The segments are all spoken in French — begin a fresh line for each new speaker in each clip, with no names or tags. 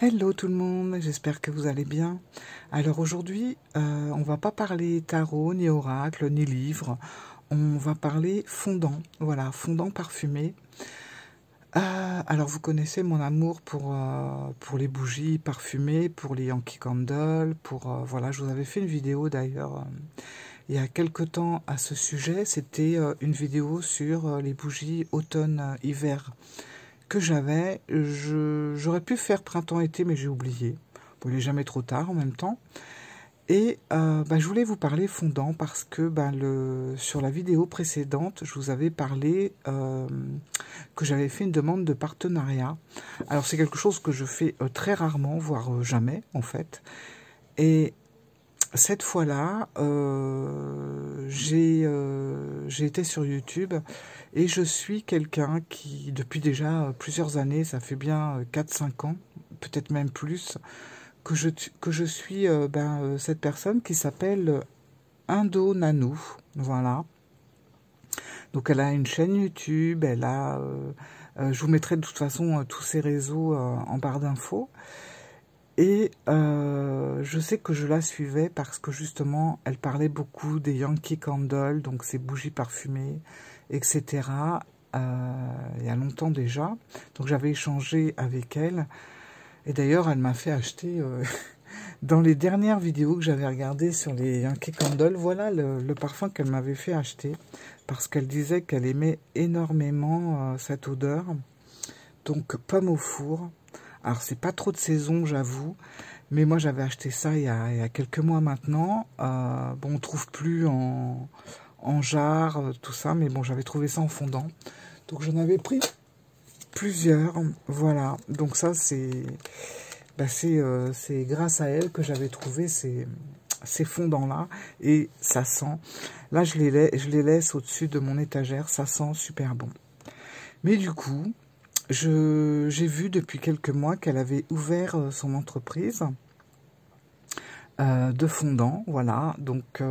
Hello tout le monde, j'espère que vous allez bien. Alors aujourd'hui, on va pas parler tarot, ni oracle, ni livre. On va parler fondant, voilà, fondant parfumé. Alors vous connaissez mon amour pour les bougies parfumées, pour les Yankee Candle, voilà, je vous avais fait une vidéo d'ailleurs il y a quelque temps à ce sujet. C'était une vidéo sur les bougies automne-hiver que j'avais. J'aurais pu faire printemps-été, mais j'ai oublié. Bon, il n'est jamais trop tard en même temps. Et je voulais vous parler fondant parce que sur la vidéo précédente, je vous avais parlé que j'avais fait une demande de partenariat. Alors c'est quelque chose que je fais très rarement, voire jamais en fait. Et cette fois-là, j'ai été sur YouTube et je suis quelqu'un qui, depuis déjà plusieurs années, ça fait bien 4-5 ans, peut-être même plus, que je suis cette personne qui s'appelle Indo Nanou. Voilà. Donc elle a une chaîne YouTube, je vous mettrai de toute façon tous ses réseaux en barre d'infos. Et je sais que je la suivais parce que justement, elle parlait beaucoup des Yankee Candle, donc ces bougies parfumées, etc. Il y a longtemps déjà. Donc j'avais échangé avec elle. Et d'ailleurs, elle m'a fait acheter, dans les dernières vidéos que j'avais regardées sur les Yankee Candle, voilà le parfum qu'elle m'avait fait acheter. Parce qu'elle disait qu'elle aimait énormément cette odeur. Donc pomme au four. Alors, c'est pas trop de saison, j'avoue, mais moi, j'avais acheté ça il y a quelques mois maintenant. Bon, on trouve plus en jarre, tout ça, mais bon, j'avais trouvé ça en fondant. Donc, j'en avais pris plusieurs, voilà. Donc, ça, c'est grâce à elle que j'avais trouvé ces fondants-là, et ça sent. Là, je les laisse au-dessus de mon étagère, ça sent super bon. Mais du coup... j'ai vu depuis quelques mois qu'elle avait ouvert son entreprise de fondant, voilà. Donc,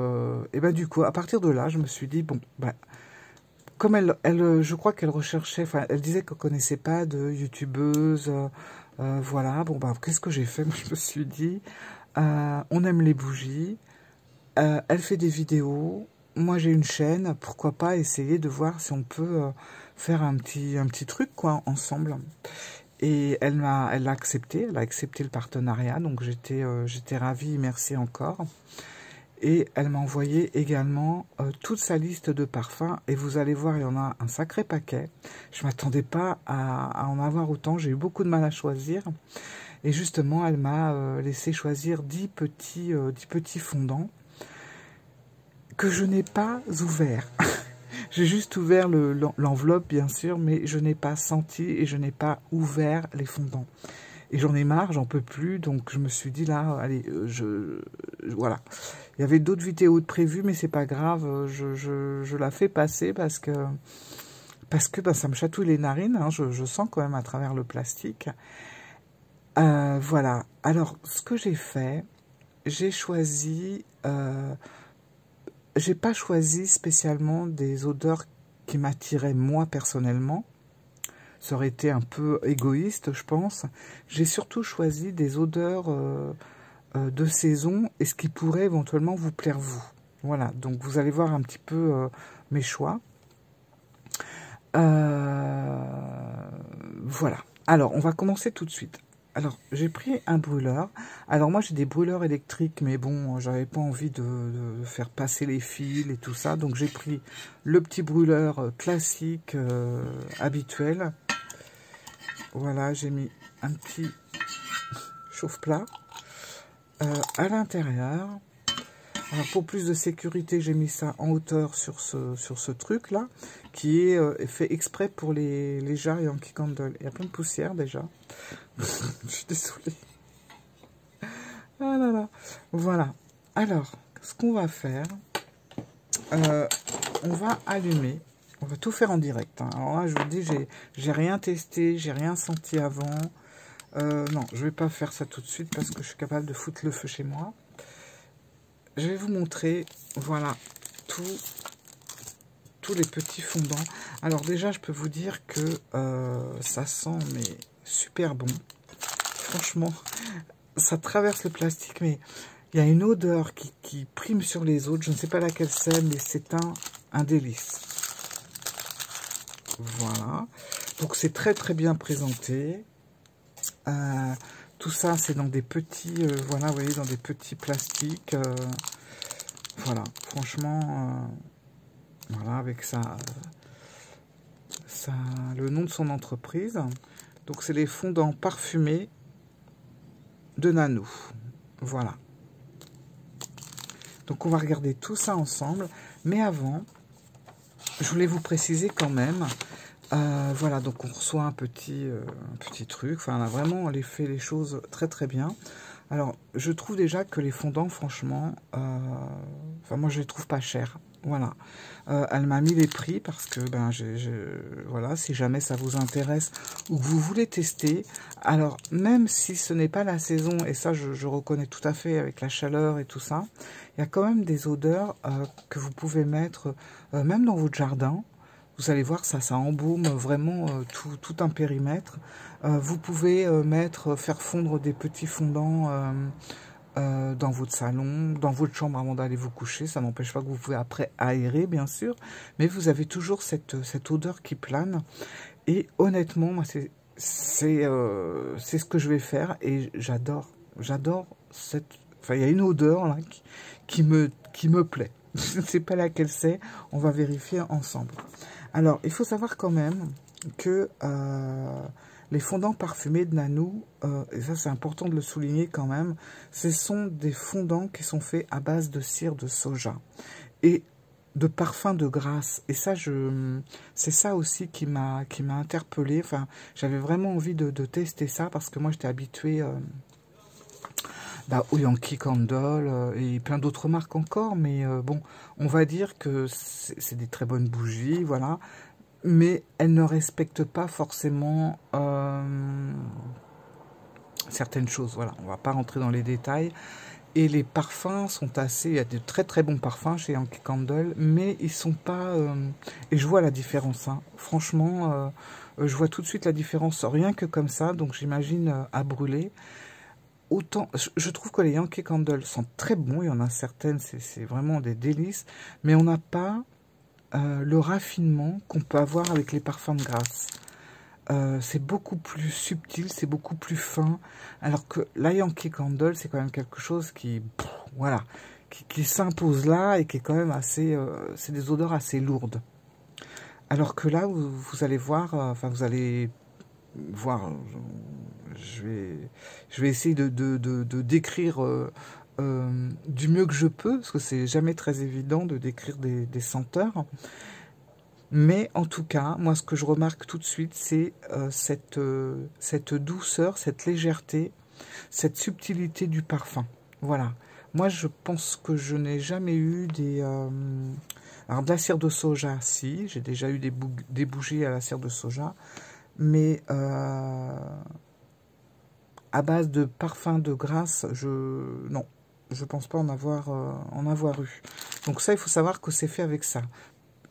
du coup, à partir de là, je me suis dit, bon, comme je crois qu'elle recherchait, enfin, elle disait qu'elle connaissait pas de youtubeuse, voilà. Bon, qu'est-ce que j'ai fait? Moi, je me suis dit, on aime les bougies, elle fait des vidéos, moi j'ai une chaîne, pourquoi pas essayer de voir si on peut faire un petit truc quoi ensemble. Et elle l'a accepté, elle a accepté le partenariat, donc j'étais ravie, merci encore. Et elle m'a envoyé également toute sa liste de parfums, et vous allez voir, il y en a un sacré paquet. Je m'attendais pas à en avoir autant, j'ai eu beaucoup de mal à choisir. Et justement, elle m'a laissé choisir 10 petits fondants que je n'ai pas ouvert. J'ai juste ouvert l'enveloppe, bien sûr, mais je n'ai pas senti et je n'ai pas ouvert les fondants. Et j'en ai marre, j'en peux plus, donc je me suis dit là, allez, voilà. Il y avait d'autres vidéos de prévues, mais c'est pas grave, je la fais passer parce que ça me chatouille les narines, hein, je sens quand même à travers le plastique. Voilà. Alors, ce que j'ai fait, j'ai choisi... j'ai pas choisi spécialement des odeurs qui m'attiraient moi personnellement. Ça aurait été un peu égoïste, je pense. J'ai surtout choisi des odeurs de saison et ce qui pourrait éventuellement vous plaire vous. Voilà, donc vous allez voir un petit peu mes choix. Voilà. Alors, on va commencer tout de suite. Alors, j'ai pris un brûleur. Alors, moi, j'ai des brûleurs électriques, mais bon, j'avais pas envie de faire passer les fils et tout ça. Donc, j'ai pris le petit brûleur classique, habituel. Voilà, j'ai mis un petit chauffe-plat à l'intérieur. Alors, pour plus de sécurité, j'ai mis ça en hauteur sur ce truc-là, qui est fait exprès pour les jarres Yankee Candle. Il y a plein de poussière, déjà. Je suis désolée. Ah là là. Voilà. Alors, ce qu'on va faire, on va allumer. On va tout faire en direct. Hein. Alors là, je vous dis, j'ai rien testé, j'ai rien senti avant. Non, je vais pas faire ça tout de suite parce que je suis capable de foutre le feu chez moi. Je vais vous montrer, voilà, tous les petits fondants. Alors déjà, je peux vous dire que ça sent mais super bon. franchement, ça traverse le plastique, mais il y a une odeur qui prime sur les autres. Je ne sais pas laquelle c'est, mais c'est un délice. Voilà. Donc, c'est très, très bien présenté. Tout ça, c'est dans des petits, voilà, vous voyez, dans des petits plastiques. Voilà, franchement, voilà, avec le nom de son entreprise. Donc, c'est les fondants parfumés de Nanou. Voilà. Donc, on va regarder tout ça ensemble. Mais avant, je voulais vous préciser quand même, voilà, donc on reçoit un petit truc. Enfin, on a vraiment fait les choses très très bien. Alors, je trouve déjà que les fondants, franchement, enfin, moi, je les trouve pas chers. Voilà. Elle m'a mis les prix parce que, ben, voilà, si jamais ça vous intéresse ou que vous voulez tester, alors, même si ce n'est pas la saison, et ça, je reconnais tout à fait avec la chaleur et tout ça, il y a quand même des odeurs que vous pouvez mettre, même dans votre jardin. Vous allez voir, ça embaume vraiment tout un périmètre. Vous pouvez faire fondre des petits fondants dans votre salon, dans votre chambre avant d'aller vous coucher. Ça n'empêche pas que vous pouvez après aérer, bien sûr. Mais vous avez toujours cette odeur qui plane. Et honnêtement, moi, c'est ce que je vais faire. Et j'adore cette... Enfin, il y a une odeur là qui me plaît. Je ne sais pas laquelle c'est. On va vérifier ensemble. Alors, il faut savoir quand même que les fondants parfumés de Nanou, et ça c'est important de le souligner quand même, ce sont des fondants qui sont faits à base de cire de soja et de parfum de grasse. Et ça, c'est ça aussi qui m'a interpellée. Enfin, j'avais vraiment envie de tester ça parce que moi j'étais habituée au Yankee Candle et plein d'autres marques encore, mais bon, on va dire que c'est des très bonnes bougies, voilà, mais elles ne respectent pas forcément certaines choses, voilà, on va pas rentrer dans les détails, et les parfums sont assez, il y a de très très bons parfums chez Yankee Candle, mais ils sont pas, et je vois la différence, hein. Franchement, je vois tout de suite la différence, rien que comme ça, donc j'imagine à brûler. Autant, je trouve que les Yankee Candle sont très bons, il y en a certaines, c'est vraiment des délices, mais on n'a pas le raffinement qu'on peut avoir avec les parfums de grasse. C'est beaucoup plus subtil, c'est beaucoup plus fin, alors que la Yankee Candle, c'est quand même quelque chose qui, voilà, qui s'impose là et qui est quand même assez, c'est des odeurs assez lourdes. Alors que là, vous allez voir, enfin vous allez voir, je vais essayer de décrire du mieux que je peux, parce que c'est jamais très évident de décrire des senteurs. Mais en tout cas, moi ce que je remarque tout de suite, c'est cette douceur, cette légèreté, cette subtilité du parfum. Voilà. Moi je pense que je n'ai jamais eu alors de la cire de soja, si, j'ai déjà eu des bougies à la cire de soja, mais à base de parfum de grasse, non, je pense pas en avoir eu. Donc ça, il faut savoir que c'est fait avec ça.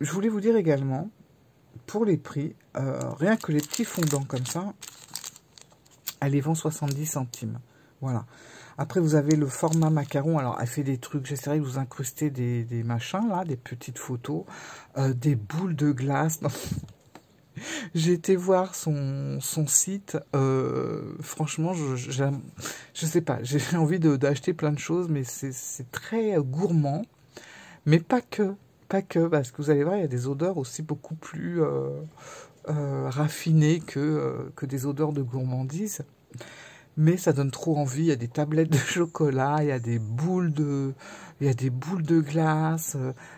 Je voulais vous dire également, pour les prix, rien que les petits fondants comme ça, elle les vend 70 centimes. Voilà. Après, vous avez le format macaron. Alors, elle fait des trucs. J'essaierai de vous incruster des machins, là, des petites photos, des boules de glace. J'ai été voir son site. Franchement, je sais pas. J'ai envie d'acheter plein de choses, mais c'est très gourmand. Mais pas que. Pas que, parce que vous allez voir, il y a des odeurs aussi beaucoup plus raffinées que des odeurs de gourmandise. Mais ça donne trop envie. Il y a des tablettes de chocolat, il y a des boules de glace,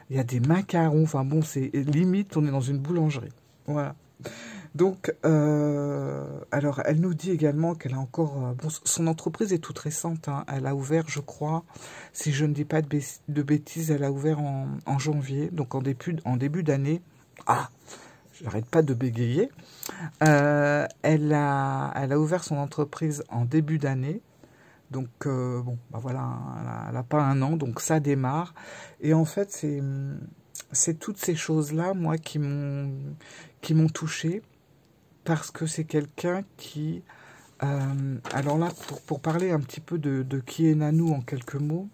il y a des macarons. Enfin bon, c'est limite, on est dans une boulangerie. Voilà. Donc, alors, elle nous dit également qu'elle a encore... bon, son entreprise est toute récente, hein. Elle a ouvert, je crois, si je ne dis pas de bêtises, elle a ouvert en janvier, donc en début d'année. Ah, j'arrête pas de bégayer. Elle a ouvert son entreprise en début d'année. Donc, bon, bah voilà, elle n'a pas un an, donc ça démarre. Et en fait, c'est toutes ces choses-là, moi, qui m'ont touchée. Parce que c'est quelqu'un qui Alors là, pour parler un petit peu de qui est Nanou en quelques mots,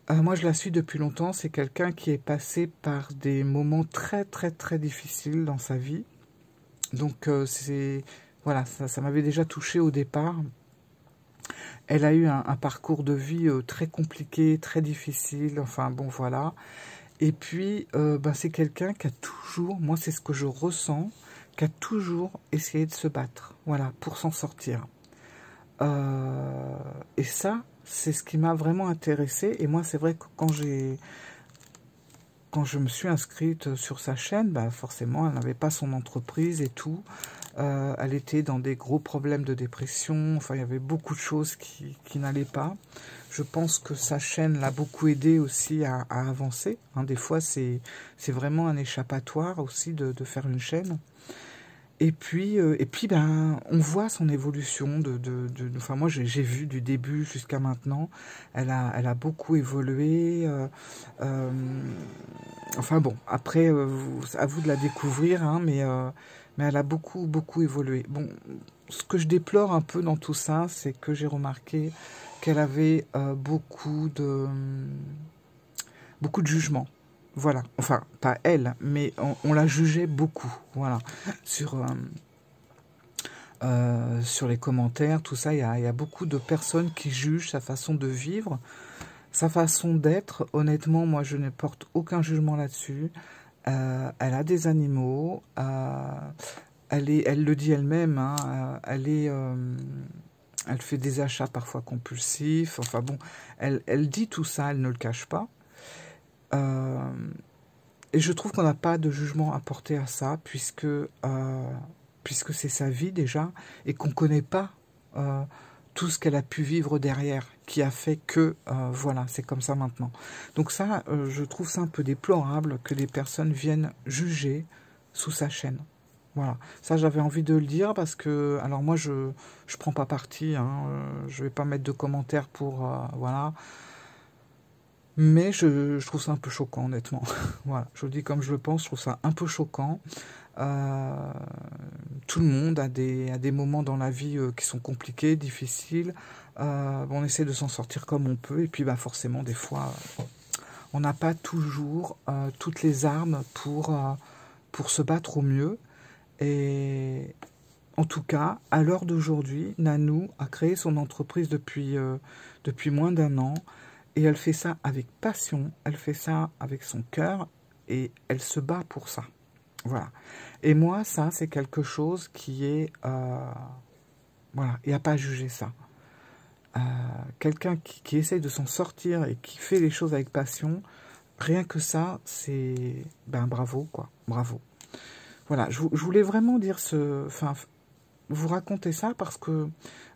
moi je la suis depuis longtemps. C'est quelqu'un qui est passé par des moments très très très difficiles dans sa vie. Donc voilà, ça m'avait déjà touché au départ. Elle a eu un parcours de vie très compliqué, très difficile, enfin bon voilà. Et puis c'est quelqu'un qui a toujours, moi c'est ce que je ressens, qui a toujours essayé de se battre, voilà, pour s'en sortir. Et ça, c'est ce qui m'a vraiment intéressée. Et moi c'est vrai que quand je me suis inscrite sur sa chaîne, forcément elle n'avait pas son entreprise et tout. Elle était dans des gros problèmes de dépression, enfin il y avait beaucoup de choses qui n'allaient pas. Je pense que sa chaîne l'a beaucoup aidé aussi à avancer. Hein, des fois c'est vraiment un échappatoire aussi de faire une chaîne. Et puis on voit son évolution. Enfin moi j'ai vu du début jusqu'à maintenant, elle a beaucoup évolué. Enfin bon, après à vous de la découvrir, hein, mais elle a beaucoup évolué. Bon, ce que je déplore un peu dans tout ça, c'est que j'ai remarqué qu'elle avait beaucoup de jugement. Voilà, enfin pas elle, mais on la jugeait beaucoup. Voilà, sur les commentaires, tout ça, il y a beaucoup de personnes qui jugent sa façon de vivre, sa façon d'être. Honnêtement, moi je ne porte aucun jugement là-dessus. Elle a des animaux, elle le dit elle-même, hein, elle fait des achats parfois compulsifs, enfin bon, elle dit tout ça, elle ne le cache pas. Et je trouve qu'on n'a pas de jugement à porter à ça, puisque c'est sa vie déjà, et qu'on ne connaît pas tout ce qu'elle a pu vivre derrière, qui a fait que, voilà, c'est comme ça maintenant. Donc ça, je trouve ça un peu déplorable que des personnes viennent juger sous sa chaîne. Voilà, ça j'avais envie de le dire parce que, alors moi je prends pas parti, hein, je vais pas mettre de commentaires pour, voilà. Mais je trouve ça un peu choquant, honnêtement. Voilà, je le dis comme je le pense, je trouve ça un peu choquant. Tout le monde a des moments dans la vie qui sont compliqués, difficiles. On essaie de s'en sortir comme on peut. Et puis forcément, des fois, on n'a pas toujours toutes les armes pour se battre au mieux. Et en tout cas, à l'heure d'aujourd'hui, Nanou a créé son entreprise depuis moins d'1 an. Et elle fait ça avec passion, elle fait ça avec son cœur et elle se bat pour ça. Voilà. Et moi, ça, c'est quelque chose qui est... voilà, il n'y a pas à juger ça. Quelqu'un qui essaye de s'en sortir et qui fait les choses avec passion, rien que ça, c'est... bravo, quoi. Bravo. Voilà, je voulais vraiment dire vous raconter ça parce que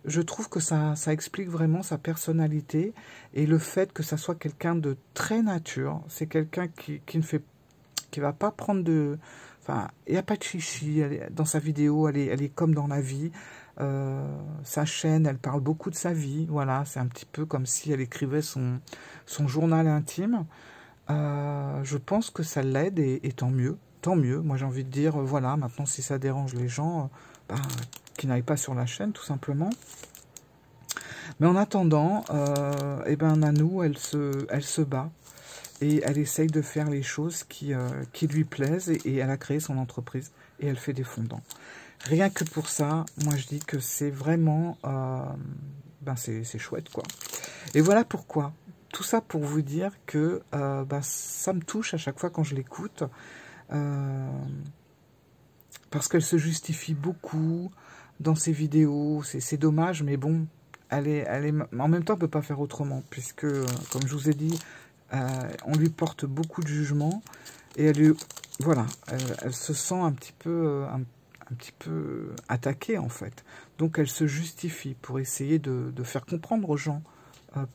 je trouve que ça explique vraiment sa personnalité et le fait que ça soit quelqu'un de très nature. C'est quelqu'un qui va pas prendre de... Enfin, il n'y a pas de chichi. Dans sa vidéo, elle est comme dans la vie. Sa chaîne, elle parle beaucoup de sa vie. Voilà, c'est un petit peu comme si elle écrivait son journal intime. Je pense que ça l'aide et tant mieux. Tant mieux. Moi, j'ai envie de dire, voilà, maintenant, si ça dérange les gens... qui n'aillent pas sur la chaîne, tout simplement. Mais en attendant, Nanou, elle se bat et elle essaye de faire les choses qui lui plaisent et elle a créé son entreprise et elle fait des fondants. Rien que pour ça, moi je dis que c'est vraiment, c'est chouette quoi. Et voilà pourquoi. Tout ça pour vous dire que ça me touche à chaque fois quand je l'écoute. Parce qu'elle se justifie beaucoup dans ses vidéos. C'est dommage, mais bon, elle est, en même temps, on ne peut pas faire autrement, puisque, comme je vous ai dit, on lui porte beaucoup de jugement, et voilà, elle se sent un petit peu attaquée, en fait. Donc, elle se justifie pour essayer de faire comprendre aux gens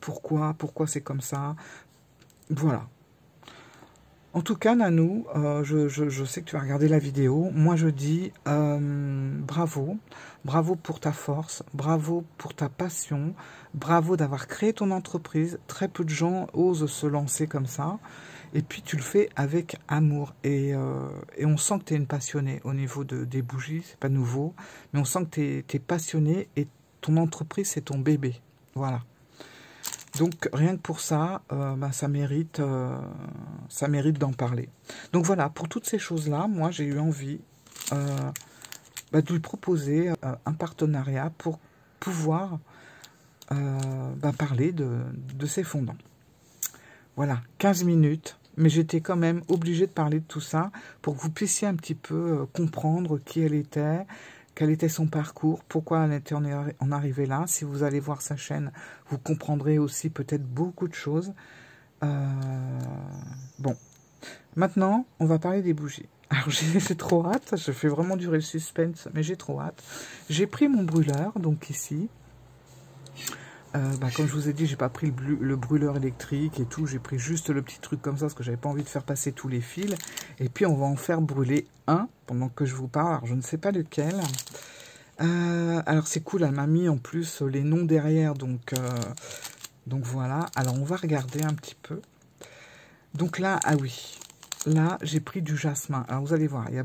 pourquoi c'est comme ça. Voilà. En tout cas, Nanou, je sais que tu vas regarder la vidéo. Moi, je dis bravo. Bravo pour ta force. Bravo pour ta passion. Bravo d'avoir créé ton entreprise. Très peu de gens osent se lancer comme ça. Et puis tu le fais avec amour. Et on sent que tu es une passionnée au niveau des bougies. C'est pas nouveau. Mais on sent que tu es passionnée et ton entreprise, c'est ton bébé. Voilà. Donc rien que pour ça, bah, ça mérite d'en parler. Donc voilà, pour toutes ces choses-là, moi j'ai eu envie bah, de lui proposer un partenariat pour pouvoir bah, parler de ces fondants. Voilà, 15 minutes, mais j'étais quand même obligée de parler de tout ça pour que vous puissiez un petit peu comprendre qui elle était, quel était son parcours, pourquoi elle était en arrivée là. Si vous allez voir sa chaîne, vous comprendrez aussi peut-être beaucoup de choses. Bon, maintenant, on va parler des bougies. Alors, j'ai trop hâte, je fais vraiment durer le suspense, mais j'ai trop hâte. J'ai pris mon brûleur, donc ici. Bah, comme je vous ai dit, j'ai pas pris le brûleur électrique et tout, j'ai pris juste le petit truc comme ça parce que j'avais pas envie de faire passer tous les fils. Et puis on va en faire brûler un pendant que je vous parle. Alors je ne sais pas lequel. Alors c'est cool, elle m'a mis en plus les noms derrière, donc voilà. Alors on va regarder un petit peu. Donc là, ah oui, là j'ai pris du jasmin. Alors vous allez voir, il y a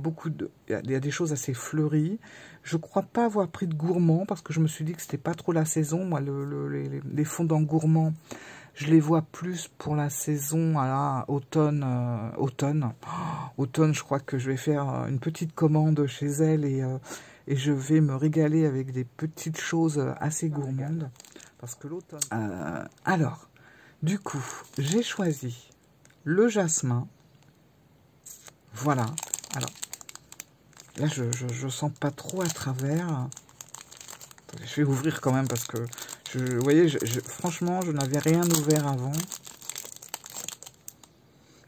il y a des choses assez fleuries. Je crois pas avoir pris de gourmand parce que je me suis dit que c'était pas trop la saison. Moi, les fondants gourmands, je les vois plus pour la saison automne. Automne, je crois que je vais faire une petite commande chez elle et je vais me régaler avec des petites choses assez gourmandes. Parce que l'automne... alors, du coup, j'ai choisi le jasmin. Voilà. Alors, là, je sens pas trop à travers. Attendez, je vais ouvrir quand même parce que, vous voyez, franchement, je n'avais rien ouvert avant.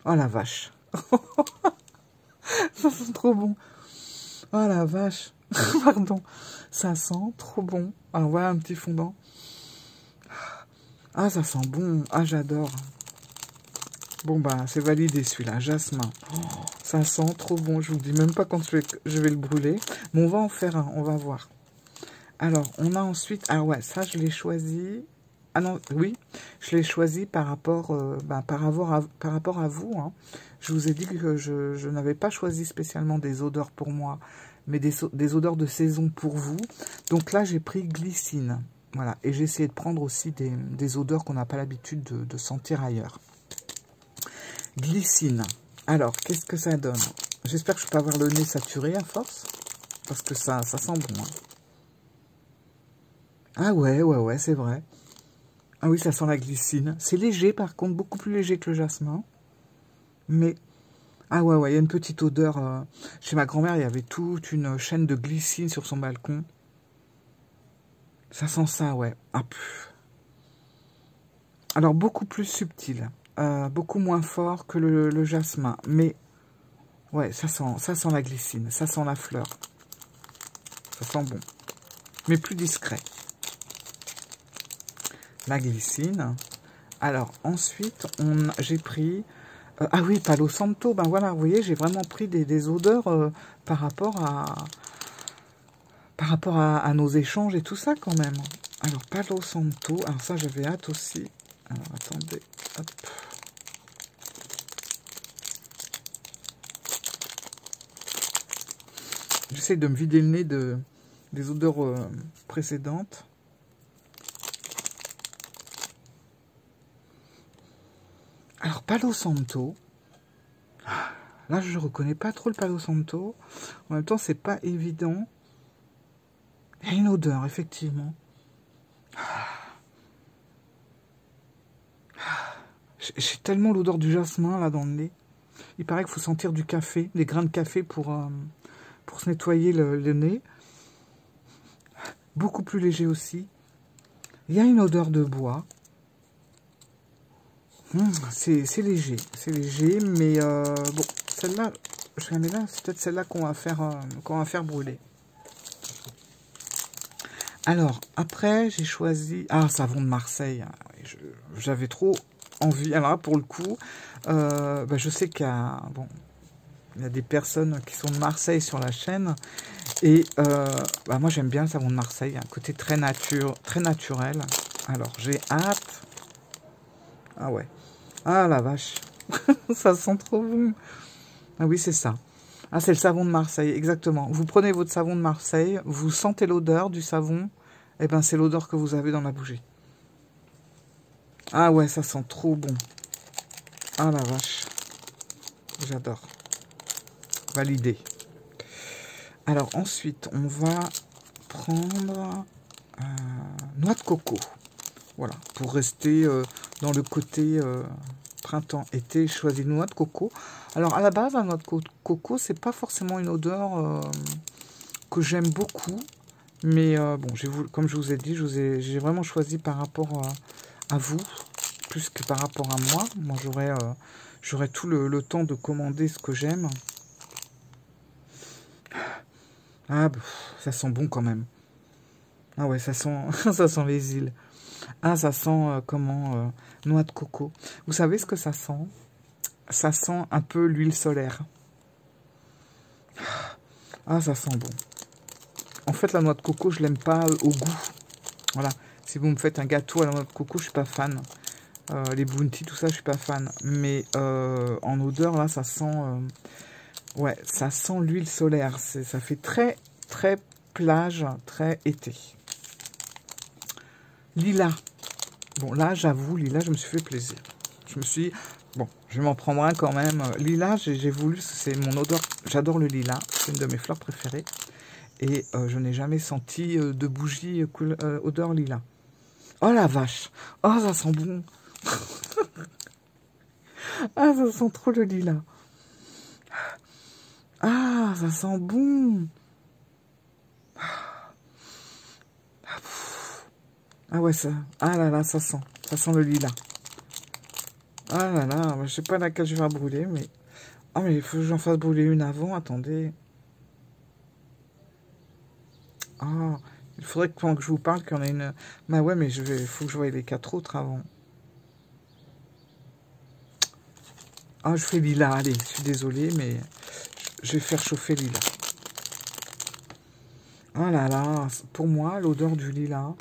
Oh la vache. Ça sent trop bon. Oh la vache. Pardon. Ça sent trop bon. Alors voilà un petit fondant. Ah, ça sent bon. Ah, j'adore. Bon, bah, c'est validé celui-là. Jasmin. Oh, ça sent trop bon. Je vous dis même pas quand je vais le brûler. Mais on va en faire un. On va voir. Alors, on a ensuite... Ah ouais, ça, je l'ai choisi... Ah non, oui, je l'ai choisi par rapport à vous. Hein. Je vous ai dit que je n'avais pas choisi spécialement des odeurs pour moi, mais des odeurs de saison pour vous. Donc là, j'ai pris glycine. Voilà, et j'ai essayé de prendre aussi des odeurs qu'on n'a pas l'habitude de sentir ailleurs. Glycine. Alors, qu'est-ce que ça donne? J'espère que je peux avoir le nez saturé à force, parce que ça sent bon. Hein. Ah ouais, c'est vrai. Ah oui, ça sent la glycine. C'est léger, par contre, beaucoup plus léger que le jasmin. Mais, ah ouais, il y a une petite odeur. Chez ma grand-mère, il y avait toute une chaîne de glycine sur son balcon. Ça sent ça, ouais. Ah, alors, beaucoup plus subtil. Beaucoup moins fort que le jasmin. Mais, ouais, ça sent la glycine. Ça sent la fleur. Ça sent bon. Mais plus discret. La glycine. Alors, ensuite, j'ai pris... ah oui, Palo Santo. Ben voilà, vous voyez, j'ai vraiment pris des odeurs par rapport à nos échanges et tout ça, quand même. Alors, Palo Santo. Alors, ça, j'avais hâte aussi. Alors, attendez. Hop. J'essaie de me vider le nez des odeurs précédentes. Alors, Palo Santo, là, je ne reconnais pas trop le Palo Santo. En même temps, c'est pas évident. Il y a une odeur, effectivement. J'ai tellement l'odeur du jasmin, là, dans le nez. Il paraît qu'il faut sentir du café, des grains de café pour se nettoyer le nez. Beaucoup plus léger aussi. Il y a une odeur de bois. C'est léger, mais bon, celle-là, je la mets là, c'est peut-être celle-là qu'on va faire brûler. Alors, après, j'ai choisi... Ah, savon de Marseille. J'avais trop envie. Alors là, pour le coup, bah, je sais qu'il y a... Bon, il y a des personnes qui sont de Marseille sur la chaîne. Et bah, moi, j'aime bien le savon de Marseille. Un côté très naturel. Alors, j'ai hâte... Ah ouais. Ah la vache. Ça sent trop bon. Ah oui, c'est ça. Ah, c'est le savon de Marseille, exactement. Vous prenez votre savon de Marseille, vous sentez l'odeur du savon, et ben c'est l'odeur que vous avez dans la bougie. Ah ouais, ça sent trop bon. Ah la vache. J'adore. Validé. Alors ensuite, on va prendre noix de coco. Voilà, pour rester dans le côté printemps-été, je choisis noix de coco. Alors à la base, la noix de coco, c'est pas forcément une odeur que j'aime beaucoup. Mais bon, comme je vous ai dit, j'ai vraiment choisi par rapport à vous, plus que par rapport à moi. Moi, j'aurais tout le temps de commander ce que j'aime. Ah, bah, ça sent bon quand même. Ah ouais, ça sent, ça sent les îles. Ah, ça sent noix de coco. Vous savez ce que ça sent? Ça sent un peu l'huile solaire. Ah, ça sent bon. En fait, la noix de coco, je l'aime pas au goût. Voilà. Si vous me faites un gâteau à la noix de coco, je suis pas fan. Les bounty, tout ça, je suis pas fan. Mais en odeur, là, ça sent... ouais, ça sent l'huile solaire. Ça fait très, très plage, très été. Lilas. Bon, là, j'avoue, lilas, je me suis fait plaisir. Je me suis dit, bon, je vais m'en prendre un quand même. Lilas, j'ai voulu, c'est mon odeur. J'adore le lilas. C'est une de mes fleurs préférées. Et je n'ai jamais senti de bougie odeur lilas. Oh la vache. Oh, ça sent bon. Ah, ça sent trop le lilas. Ah, ça sent bon. Ah ouais, ça... Ah là là, ça sent. Ça sent le lilas. Ah là là, je sais pas laquelle je vais brûler, mais... Ah, mais il faut que j'en fasse brûler une avant, attendez. Ah, il faudrait que pendant que je vous parle, qu'il y en ait une... Bah ouais, mais il faut que je voie les 4 autres avant. Ah, je fais lilas, allez, je suis désolée, mais... Je vais faire chauffer lilas. Ah là là, pour moi, l'odeur du lilas,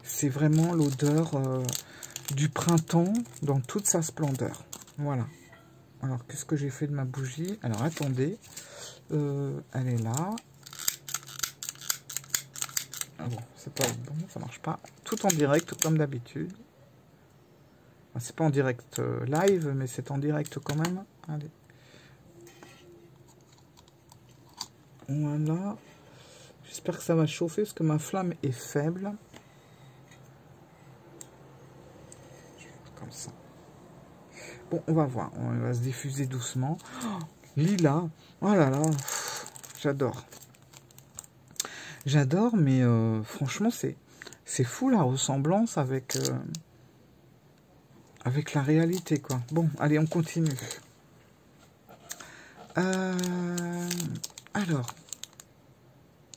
c'est vraiment l'odeur du printemps dans toute sa splendeur. Voilà. Alors, qu'est-ce que j'ai fait de ma bougie? Alors, attendez. Elle est là. Ah bon, c'est pas bon, ça marche pas. Tout en direct, comme d'habitude. C'est pas en direct live, mais c'est en direct quand même. Allez. Voilà. J'espère que ça va chauffer, parce que ma flamme est faible. Comme ça. Bon, on va voir. On va se diffuser doucement. Oh, lilas. Oh là là. J'adore. J'adore, mais franchement, c'est fou la ressemblance avec la réalité, quoi. Bon, allez, on continue. Alors.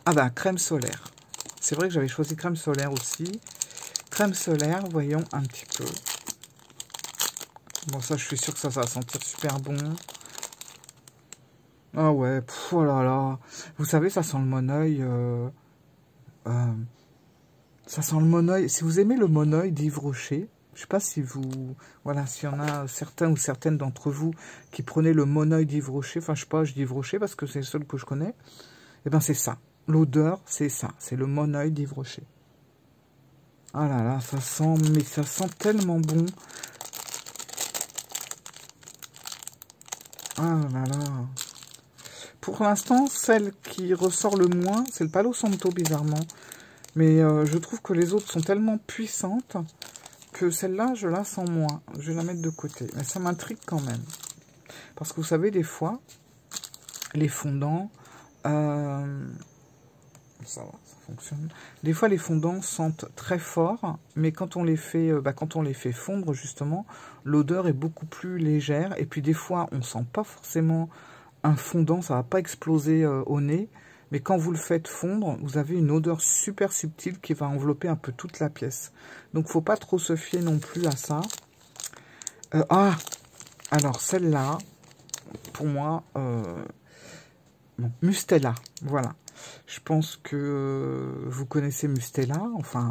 Ah bah, crème solaire. C'est vrai que j'avais choisi crème solaire aussi. Crème solaire, voyons un petit peu. Bon, ça, je suis sûre que ça va sentir super bon. Ah ouais, pff, oh là là. Vous savez, ça sent le Moneuil. Ça sent le Moneuil. Si vous aimez le Moneuil d'Yves Rocher, je sais pas si vous... Voilà, s'il y en a certains ou certaines d'entre vous qui prenaient le Moneuil d'Yves Rocher. Enfin, je sais pas, je dis Yves Rocher parce que c'est le seul que je connais. Eh ben, c'est ça. L'odeur, c'est ça. C'est le Moneuil d'Yves Rocher. Ah là là, ça sent... Mais ça sent tellement bon. Ah là là. Pour l'instant, celle qui ressort le moins, c'est le Palo Santo, bizarrement. Mais je trouve que les autres sont tellement puissantes que celle-là, je la sens moins. Je vais la mettre de côté. Mais ça m'intrigue quand même. Parce que vous savez, des fois, les fondants... ça va, ça fonctionne. Des fois, les fondants sentent très fort, mais quand on les fait, fondre, justement, l'odeur est beaucoup plus légère. Et puis, des fois, on sent pas forcément un fondant, ça va pas exploser au nez. Mais quand vous le faites fondre, vous avez une odeur super subtile qui va envelopper un peu toute la pièce. Donc, faut pas trop se fier non plus à ça. Alors celle-là, pour moi, bon, Mustela, voilà. Je pense que vous connaissez Mustela, enfin,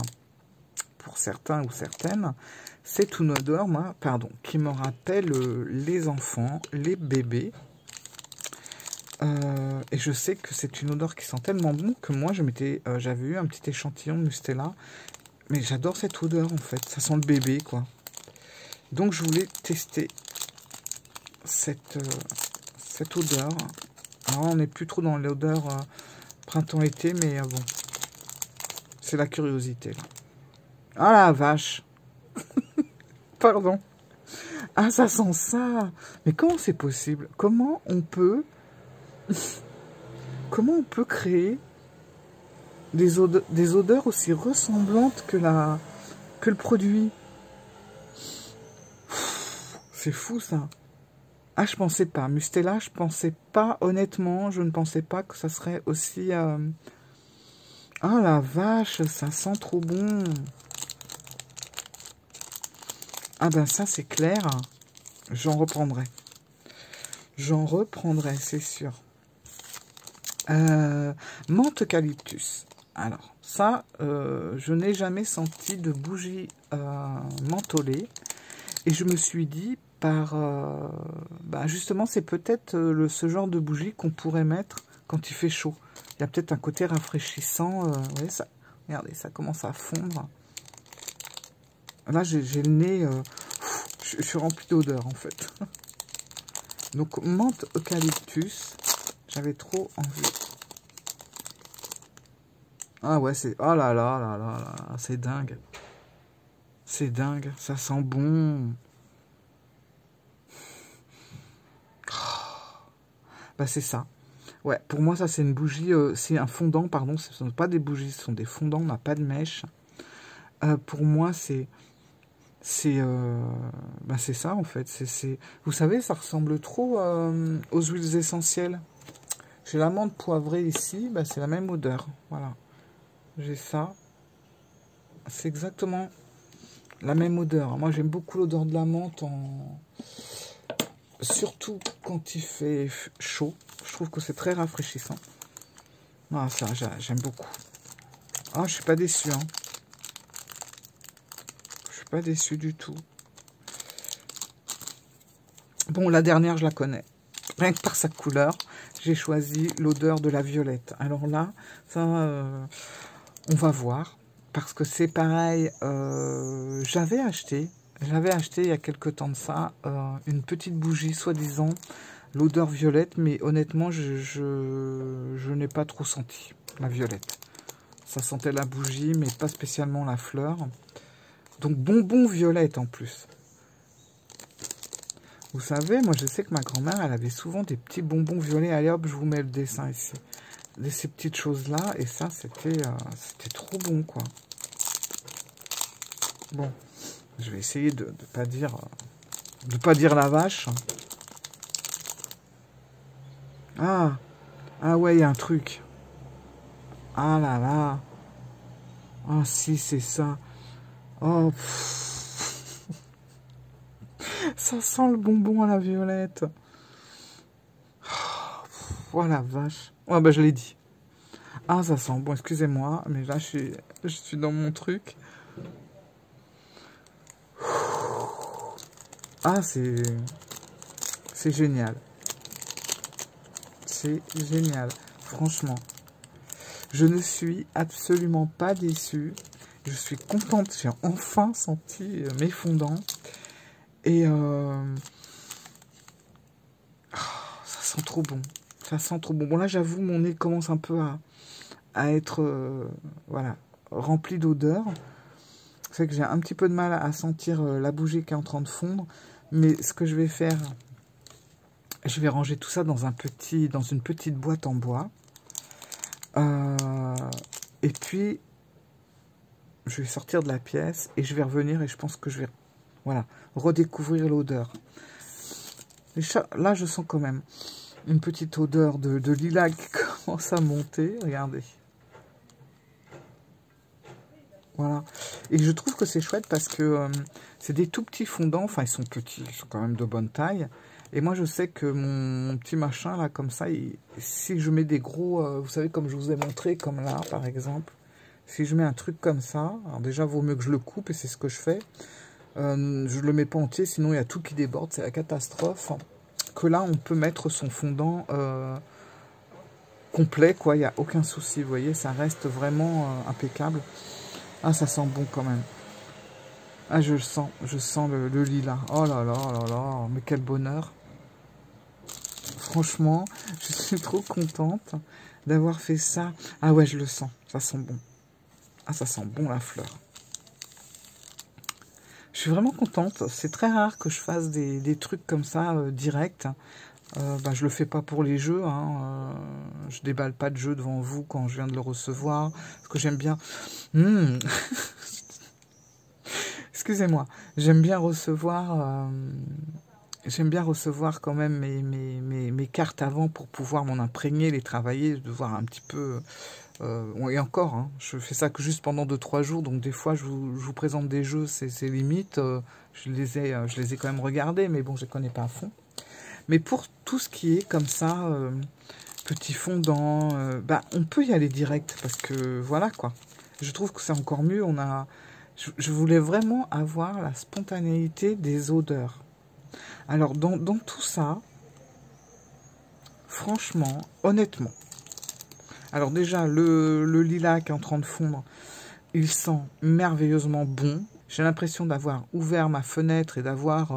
pour certains ou certaines, c'est une odeur, moi, pardon, qui me rappelle les enfants, les bébés. Et je sais que c'est une odeur qui sent tellement bon que moi, j'avais eu un petit échantillon de Mustela. Mais j'adore cette odeur, en fait. Ça sent le bébé, quoi. Donc, je voulais tester cette odeur. Alors, on n'est plus trop dans l'odeur printemps-été, mais bon. C'est la curiosité, là. Ah, la vache. Pardon. Ah, ça sent ça. Mais comment c'est possible? Comment on peut créer des odeurs aussi ressemblantes que le produit? C'est fou, ça. Ah, je pensais pas. Mustela, je pensais pas, honnêtement, je ne pensais pas que ça serait aussi... Ah, la vache, ça sent trop bon. Ah ben ça, c'est clair. J'en reprendrai. J'en reprendrai, c'est sûr. Menthe eucalyptus. Alors, ça, je n'ai jamais senti de bougie mentholée. Et je me suis dit, justement, c'est peut-être ce genre de bougie qu'on pourrait mettre quand il fait chaud. Il y a peut-être un côté rafraîchissant. Vous voyez, ça, regardez, ça commence à fondre. Là, j'ai le nez... je suis rempli d'odeur, en fait. Donc, menthe eucalyptus. J'avais trop envie. Ah ouais, c'est... Oh là là là là là, c'est dingue. C'est dingue, ça sent bon. Bah c'est ça. Ouais, pour moi ça c'est une bougie, c'est un fondant, pardon, ce ne sont pas des bougies, ce sont des fondants, on n'a pas de mèche. Pour moi c'est ça en fait. Vous savez, ça ressemble trop aux huiles essentielles. J'ai la menthe poivrée ici, bah, c'est la même odeur. Voilà. J'ai ça. C'est exactement la même odeur. Moi j'aime beaucoup l'odeur de la menthe, surtout quand il fait chaud. Je trouve que c'est très rafraîchissant. Ah, ça, j'aime beaucoup. Ah, je suis pas déçu, hein. Je suis pas déçu du tout. Bon, la dernière, je la connais. Rien que par sa couleur, j'ai choisi l'odeur de la violette. Alors là, ça, on va voir. Parce que c'est pareil, j'avais acheté il y a quelque temps de ça une petite bougie, soi-disant, l'odeur violette, mais honnêtement, je n'ai pas trop senti la violette. Ça sentait la bougie, mais pas spécialement la fleur. Donc bonbon violette en plus. Vous savez, moi je sais que ma grand-mère, elle avait souvent des petits bonbons violets. Allez hop, je vous mets le dessin ici. Ces petites choses-là, et ça, c'était trop bon, quoi. Bon, je vais essayer de pas dire la vache. Ah ouais, il y a un truc. Ah là là. Ah si, c'est ça. Oh, ça sent le bonbon à la violette. Oh la vache. Oh bah je l'ai dit. Ah, ça sent bon, excusez-moi, mais là je suis dans mon truc. Ah, c'est génial. C'est génial, franchement. Je ne suis absolument pas déçue. Je suis contente, j'ai enfin senti mes fondants. Et ça sent trop bon. Ça sent trop bon. Bon, là, j'avoue, mon nez commence un peu à être voilà, rempli d'odeur. C'est que j'ai un petit peu de mal à sentir la bougie qui est en train de fondre. Mais ce que je vais faire, je vais ranger tout ça dans une petite boîte en bois. Et puis, je vais sortir de la pièce et je vais revenir et je pense que je vais redécouvrir l'odeur. Là, je sens quand même une petite odeur de lilas qui commence à monter. Regardez. Voilà. Et je trouve que c'est chouette parce que c'est des tout petits fondants. Enfin, ils sont petits, ils sont quand même de bonne taille. Et moi, je sais que mon petit machin, là, comme ça, si je mets des gros... vous savez, comme je vous ai montré, comme là, par exemple, si je mets un truc comme ça, alors déjà, vaut mieux que je le coupe, et c'est ce que je fais. Je le mets pas entier, sinon il y a tout qui déborde, c'est la catastrophe. Que là, on peut mettre son fondant complet, quoi, il n'y a aucun souci, vous voyez, ça reste vraiment impeccable. Ah, ça sent bon quand même. Ah, je sens le lilas. Oh là là, oh là là, mais quel bonheur. Franchement, je suis trop contente d'avoir fait ça. Ah ouais, je le sens, ça sent bon. Ah, ça sent bon la fleur. Je suis vraiment contente. C'est très rare que je fasse des trucs comme ça, direct. Bah, je le fais pas pour les jeux. Hein. Je déballe pas de jeu devant vous quand je viens de le recevoir. Parce que j'aime bien... Excusez-moi. J'aime bien recevoir... J'aime bien recevoir quand même mes cartes avant pour pouvoir m'en imprégner, les travailler, de voir un petit peu... et encore, hein, je fais ça que juste pendant 2-3 jours, donc des fois je vous présente des jeux, c'est limite, je les ai quand même regardés, mais bon, je les connais pas à fond. Mais pour tout ce qui est comme ça, petit fondant, bah, on peut y aller direct, parce que voilà quoi. Je trouve que c'est encore mieux, je voulais vraiment avoir la spontanéité des odeurs. Alors dans tout ça, franchement, honnêtement, alors déjà, le lilas qui est en train de fondre, il sent merveilleusement bon. J'ai l'impression d'avoir ouvert ma fenêtre et d'avoir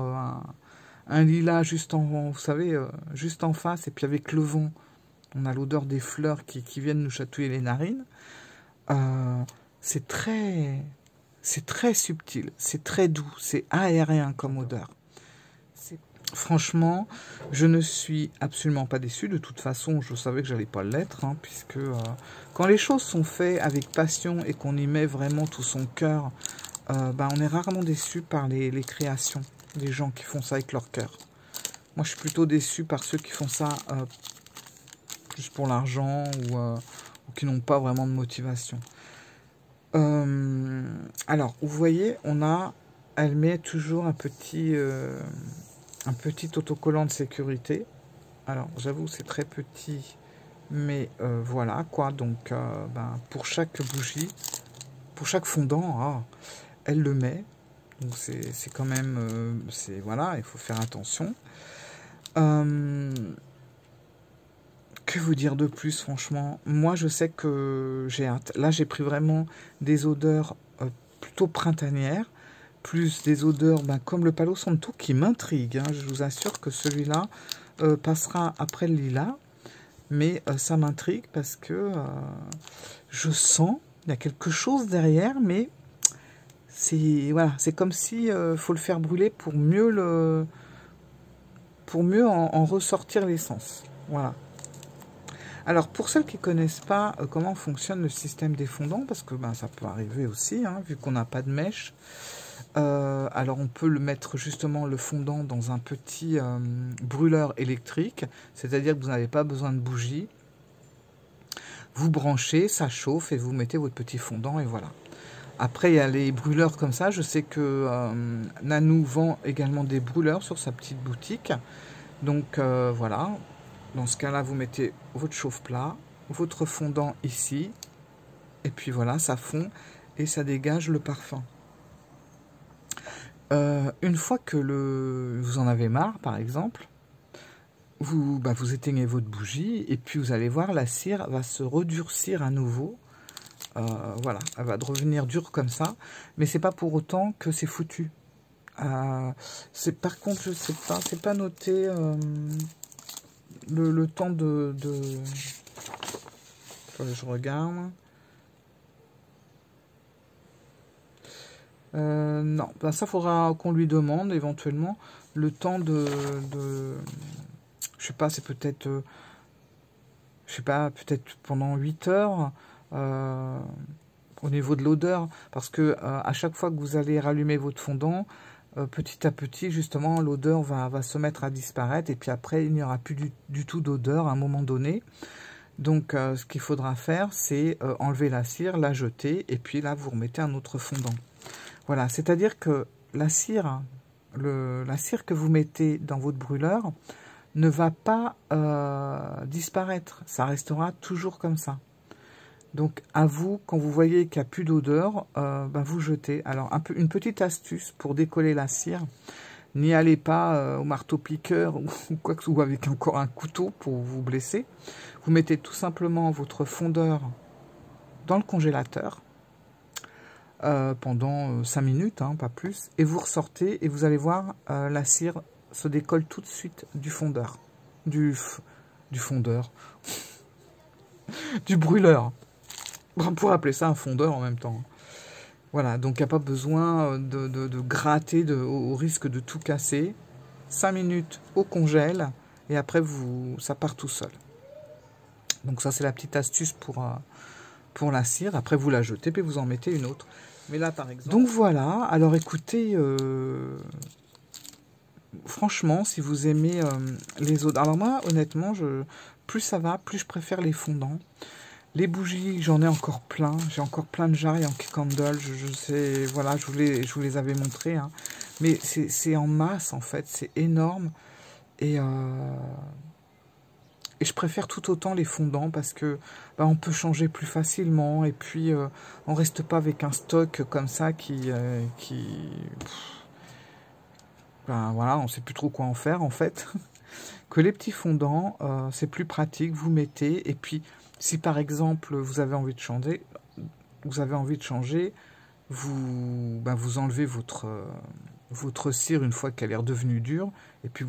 un lilas juste en, vous savez, juste en face. Et puis avec le vent, on a l'odeur des fleurs qui viennent nous chatouiller les narines. C'est très subtil, c'est très doux, c'est aérien comme odeur. Franchement, je ne suis absolument pas déçue. De toute façon, je savais que j'allais pas l'être, hein, puisque quand les choses sont faites avec passion et qu'on y met vraiment tout son cœur, bah, on est rarement déçu par les créations des gens qui font ça avec leur cœur. Moi, je suis plutôt déçu par ceux qui font ça juste pour l'argent ou qui n'ont pas vraiment de motivation. Alors, vous voyez, elle met toujours un petit autocollant de sécurité. Alors, j'avoue, c'est très petit, mais voilà, quoi. Donc, ben, pour chaque bougie, pour chaque fondant, elle le met. Donc, c'est quand même... voilà, il faut faire attention. Que vous dire de plus, franchement? Moi, je sais que j'ai hâte. Là, j'ai pris vraiment des odeurs plutôt printanières, plus des odeurs comme le Palo Santo qui m'intrigue. Hein. Je vous assure que celui-là passera après le lilas, mais ça m'intrigue parce que je sens, il y a quelque chose derrière, mais c'est voilà, c'est comme si faut le faire brûler pour mieux en ressortir l'essence. Voilà. Alors, pour celles qui ne connaissent pas comment fonctionne le système des fondants, parce que ça peut arriver aussi, hein, vu qu'on n'a pas de mèche, alors on peut le mettre justement le fondant dans un petit brûleur électrique, c'est-à-dire que vous n'avez pas besoin de bougie. Vous branchez, ça chauffe et vous mettez votre petit fondant et voilà. Après, il y a les brûleurs comme ça. Je sais que Nanou vend également des brûleurs sur sa petite boutique. Donc voilà. Dans ce cas-là, vous mettez votre chauffe-plat, votre fondant ici, et puis voilà, ça fond et ça dégage le parfum. Une fois que vous en avez marre, par exemple, vous éteignez votre bougie et puis vous allez voir, la cire va se redurcir à nouveau. Voilà, elle va revenir dure comme ça, mais c'est pas pour autant que c'est foutu. Par contre, je sais pas, c'est pas noté. Le temps de... je regarde. Non, ça faudra qu'on lui demande éventuellement le temps de je sais pas, c'est peut-être je sais pas, peut-être pendant 8 heures au niveau de l'odeur, parce que à chaque fois que vous allez rallumer votre fondant, petit à petit, justement, l'odeur va se mettre à disparaître, et puis après, il n'y aura plus du tout d'odeur à un moment donné. Donc, ce qu'il faudra faire, c'est enlever la cire, la jeter, et puis là, vous remettez un autre fondant. Voilà, c'est-à-dire que la cire que vous mettez dans votre brûleur ne va pas disparaître. Ça restera toujours comme ça. Donc à vous, quand vous voyez qu'il n'y a plus d'odeur, vous jetez. Alors une petite astuce pour décoller la cire. N'y allez pas au marteau-piqueur ou quoi que ce soit, ou avec encore un couteau pour vous blesser. Vous mettez tout simplement votre fondeur dans le congélateur pendant 5 minutes, hein, pas plus. Et vous ressortez et vous allez voir, la cire se décolle tout de suite du fondeur. Du fondeur. Du brûleur. On pourrait appeler ça un fondeur en même temps. Voilà, donc il n'y a pas besoin de gratter au risque de tout casser. 5 minutes au congèle et après ça part tout seul. Donc ça c'est la petite astuce pour la cire. Après vous la jetez puis vous en mettez une autre. Mais là par exemple... Donc voilà, alors écoutez, franchement si vous aimez les odeurs... Alors moi honnêtement, plus ça va, plus je préfère les fondants. Les bougies, j'en ai encore plein. J'ai encore plein de jarres Yankee Candle. Je sais, voilà, je vous les avais montrés. Hein. Mais c'est en masse, en fait. C'est énorme. Et je préfère tout autant les fondants parce que on peut changer plus facilement. Et puis, on reste pas avec un stock comme ça voilà, on sait plus trop quoi en faire, en fait. Que les petits fondants, c'est plus pratique. Vous mettez et puis... Si par exemple vous avez envie de changer, vous enlevez votre cire une fois qu'elle est redevenue dure, et puis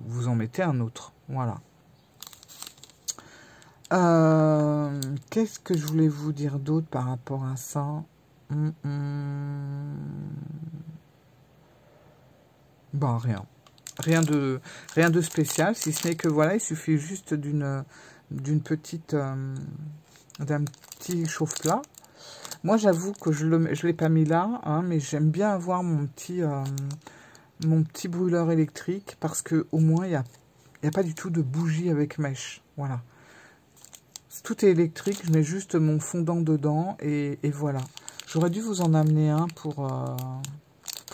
vous en mettez un autre. Voilà. Qu'est-ce que je voulais vous dire d'autre par rapport à ça? Rien. Rien de spécial, si ce n'est que voilà, il suffit juste d'un petit chauffe-plat. Moi, j'avoue que je l'ai pas mis là, hein, mais j'aime bien avoir mon petit brûleur électrique parce que au moins il y a pas du tout de bougie avec mèche. Voilà, tout est électrique. Je mets juste mon fondant dedans et voilà. J'aurais dû vous en amener un pour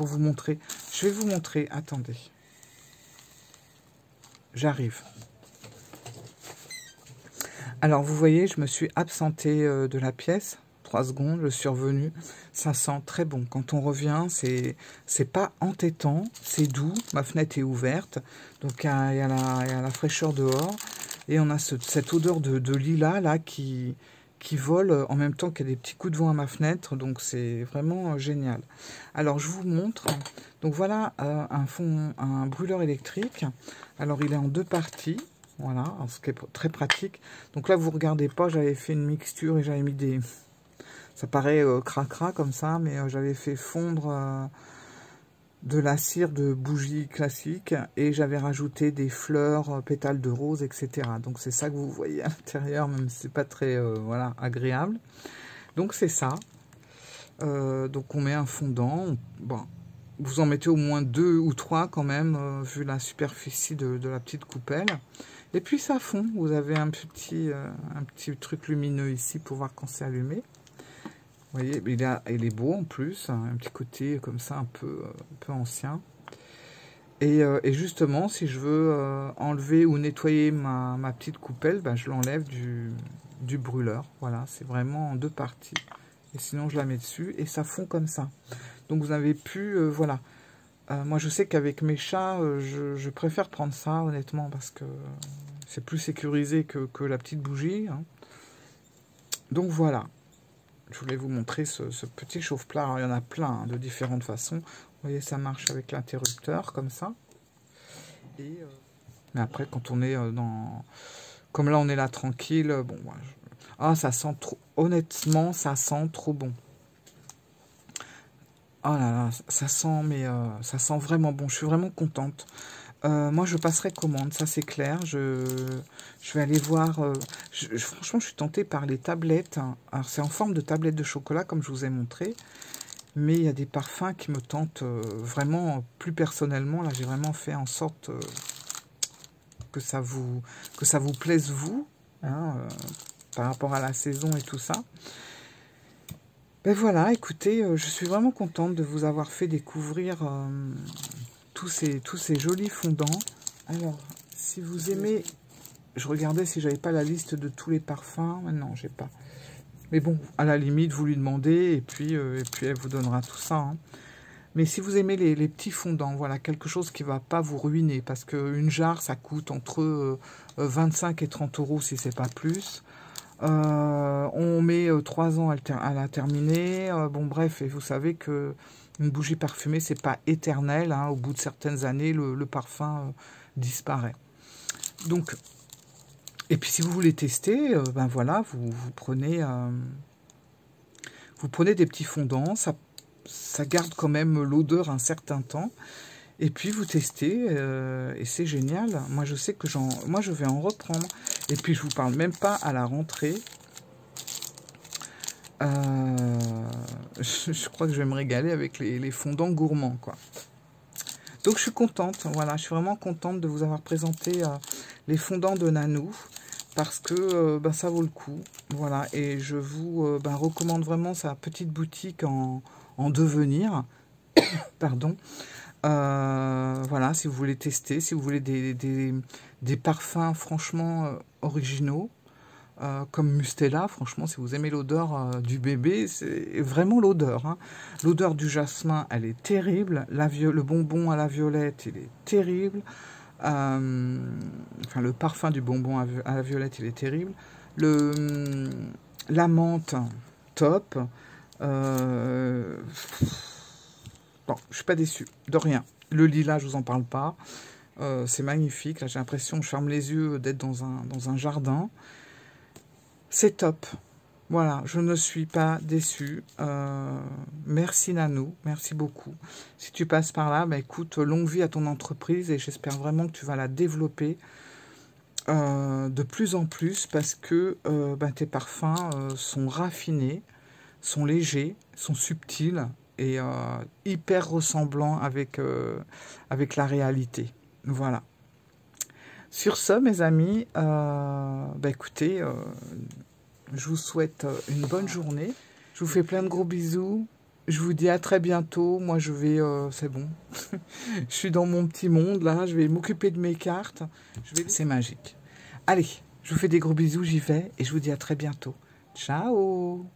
vous montrer. Je vais vous montrer. Attendez, j'arrive. Alors, vous voyez, je me suis absentée de la pièce. 3 secondes, je suis revenue. Ça sent très bon. Quand on revient, c'est pas entêtant, c'est doux. Ma fenêtre est ouverte, donc il y a la fraîcheur dehors. Et on a cette odeur de lilas là qui vole en même temps qu'il y a des petits coups de vent à ma fenêtre. Donc, c'est vraiment génial. Alors, je vous montre. Donc, voilà un brûleur électrique. Alors, il est en 2 parties. Voilà, ce qui est très pratique. Donc là, vous regardez pas, j'avais fait une mixture et j'avais mis des... Ça paraît cracra comme ça, mais j'avais fait fondre de la cire de bougie classique et j'avais rajouté des fleurs, pétales de rose, etc. Donc c'est ça que vous voyez à l'intérieur, même si c'est pas très voilà, agréable. Donc c'est ça. Donc on met un fondant. Bon, vous en mettez au moins 2 ou 3 quand même, vu la superficie de la petite coupelle. Et puis ça fond, vous avez un petit truc lumineux ici pour voir quand c'est allumé. Vous voyez, il est beau en plus, hein, un petit côté comme ça un peu ancien. Et justement, si je veux enlever ou nettoyer ma petite coupelle, je l'enlève du brûleur. Voilà, c'est vraiment en 2 parties. Et sinon, je la mets dessus et ça fond comme ça. Donc vous avez pu, voilà. Moi, je sais qu'avec mes chats, je préfère prendre ça, honnêtement, parce que c'est plus sécurisé que la petite bougie. Hein. Donc, voilà. Je voulais vous montrer ce petit chauffe-plat. Alors, il y en a plein hein, de différentes façons. Vous voyez, ça marche avec l'interrupteur, comme ça. Mais après, quand on est dans... Comme là, on est là tranquille. Bon, ah, ça sent trop... Honnêtement, ça sent trop bon. Oh là là, ça sent, mais ça sent vraiment bon. Je suis vraiment contente. Moi, je passerai commande, ça c'est clair. Je vais aller voir. Franchement, je suis tentée par les tablettes. Alors, c'est en forme de tablette de chocolat, comme je vous ai montré. Mais il y a des parfums qui me tentent vraiment plus personnellement. Là, j'ai vraiment fait en sorte que ça vous plaise, vous, hein, par rapport à la saison et tout ça. Ben voilà, écoutez, je suis vraiment contente de vous avoir fait découvrir tous ces jolis fondants. Alors, si vous aimez, je regardais si j'avais pas la liste de tous les parfums. Non, j'ai pas. Mais bon, à la limite, vous lui demandez et puis elle vous donnera tout ça. Hein. Mais si vous aimez les petits fondants, voilà, quelque chose qui ne va pas vous ruiner, parce qu'une jarre, ça coûte entre 25 et 30 € si c'est pas plus. On met 3 ans à la terminer. Bon, bref, et vous savez que une bougie parfumée, c'est pas éternel. Hein, au bout de certaines années, le parfum disparaît. Donc, et puis si vous voulez tester, ben voilà, vous prenez des petits fondants, ça garde quand même l'odeur un certain temps. Et puis vous testez, et c'est génial. Moi je sais que moi je vais en reprendre. Et puis je vous parle même pas à la rentrée. Je crois que je vais me régaler avec les fondants gourmands, quoi. Donc je suis contente, voilà, je suis vraiment contente de vous avoir présenté les fondants de Nanou. Parce que ben, ça vaut le coup, voilà. Et je vous ben, recommande vraiment sa petite boutique en devenir. Pardon. Voilà, si vous voulez tester, si vous voulez des parfums franchement originaux, comme Mustela, franchement, si vous aimez l'odeur du bébé, c'est vraiment l'odeur. Hein. L'odeur du jasmin, elle est terrible. Le bonbon à la violette, il est terrible. Enfin, le parfum du bonbon à la violette, il est terrible. La menthe, top. Bon, je suis pas déçue, de rien. Le lilas, je vous en parle pas. C'est magnifique. Là, j'ai l'impression, je ferme les yeux, d'être dans un jardin. C'est top. Voilà, je ne suis pas déçue. Merci Nanou, merci beaucoup. Si tu passes par là, bah, écoute, longue vie à ton entreprise et j'espère vraiment que tu vas la développer de plus en plus parce que bah, tes parfums sont raffinés, sont légers, sont subtils et hyper ressemblants avec la réalité. Voilà. Sur ce, mes amis, bah, écoutez, je vous souhaite une bonne journée. Je vous fais plein de gros bisous. Je vous dis à très bientôt. Moi, je vais... c'est bon. Je suis dans mon petit monde, là. Je vais m'occuper de mes cartes. C'est magique. Allez, je vous fais des gros bisous. J'y vais. Et je vous dis à très bientôt. Ciao!